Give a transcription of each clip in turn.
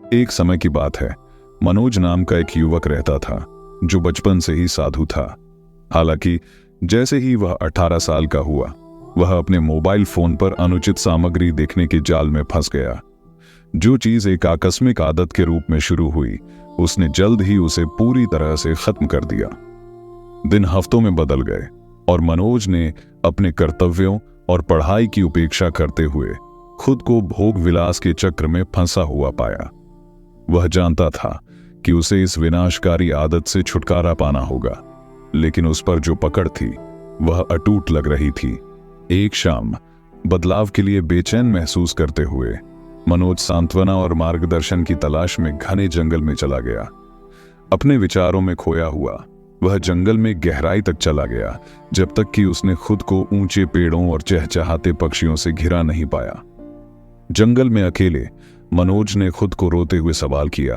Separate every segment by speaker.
Speaker 1: एक समय की बात है। मनोज नाम का एक युवक रहता था जो बचपन से ही साधु था। हालांकि जैसे ही वह 18 साल का हुआ, वह अपने मोबाइल फोन पर अनुचित सामग्री देखने के जाल में फंस गया। जो चीज एक आकस्मिक आदत के रूप में शुरू हुई, उसने जल्द ही उसे पूरी तरह से खत्म कर दिया। दिन हफ्तों में बदल गए और मनोज ने अपने कर्तव्यों और पढ़ाई की उपेक्षा करते हुए खुद को भोग विलास के चक्र में फंसा हुआ पाया। वह जानता था कि उसे इस विनाशकारी आदत से छुटकारा पाना होगा, लेकिन उस पर जो पकड़ थी वह अटूट लग रही थी। एक शाम बदलाव के लिए बेचैन महसूस करते हुए मनोज सांत्वना और मार्गदर्शन की तलाश में घने जंगल में चला गया। अपने विचारों में खोया हुआ वह जंगल में गहराई तक चला गया, जब तक कि उसने खुद को ऊंचे पेड़ों और चहचहाते पक्षियों से घिरा नहीं पाया। जंगल में अकेले मनोज ने खुद को रोते हुए सवाल किया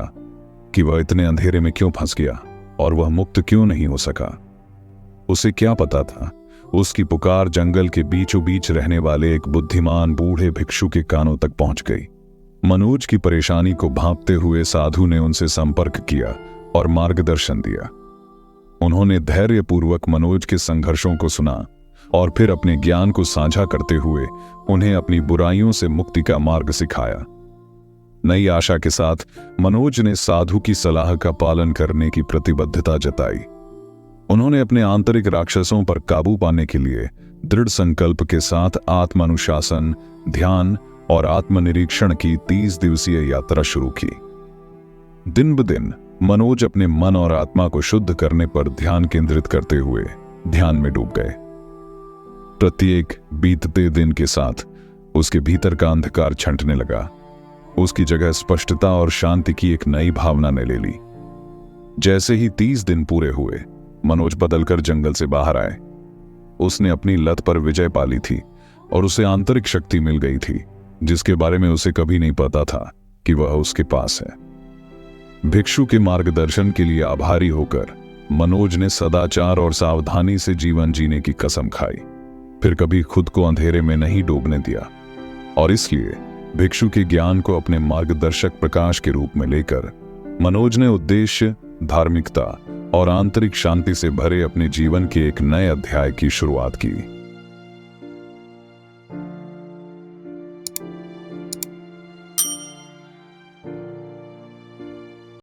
Speaker 1: कि वह इतने अंधेरे में क्यों फंस गया और वह मुक्त क्यों नहीं हो सका। उसे क्या पता था, उसकी पुकार जंगल के बीचों बीच रहने वाले एक बुद्धिमान बूढ़े भिक्षु के कानों तक पहुंच गई। मनोज की परेशानी को भांपते हुए साधु ने उनसे संपर्क किया और मार्गदर्शन दिया। उन्होंने धैर्यपूर्वक मनोज के संघर्षों को सुना और फिर अपने ज्ञान को साझा करते हुए उन्हें अपनी बुराइयों से मुक्ति का मार्ग सिखाया। नई आशा के साथ मनोज ने साधु की सलाह का पालन करने की प्रतिबद्धता जताई। उन्होंने अपने आंतरिक राक्षसों पर काबू पाने के लिए दृढ़ संकल्प के साथ आत्मानुशासन, ध्यान और आत्मनिरीक्षण की 30 दिवसीय यात्रा शुरू की। दिन ब दिन मनोज अपने मन और आत्मा को शुद्ध करने पर ध्यान केंद्रित करते हुए ध्यान में डूब गए। प्रत्येक बीतते दिन के साथ उसके भीतर का अंधकार छंटने लगा। उसकी जगह स्पष्टता और शांति की एक नई भावना ने ले ली। जैसे ही 30 दिन पूरे हुए, मनोज बदलकर जंगल से बाहर आए। उसने अपनी लत पर विजय पा ली थी और उसे आंतरिक शक्ति मिल गई थी, जिसके बारे में उसे कभी नहीं पता था कि वह उसके पास है। भिक्षु के मार्गदर्शन के लिए आभारी होकर मनोज ने सदाचार और सावधानी से जीवन जीने की कसम खाई। फिर कभी खुद को अंधेरे में नहीं डूबने दिया और इसलिए भिक्षु के ज्ञान को अपने मार्गदर्शक प्रकाश के रूप में लेकर मनोज ने उद्देश्य, धार्मिकता और आंतरिक शांति से भरे अपने जीवन के एक नए अध्याय की शुरुआत की।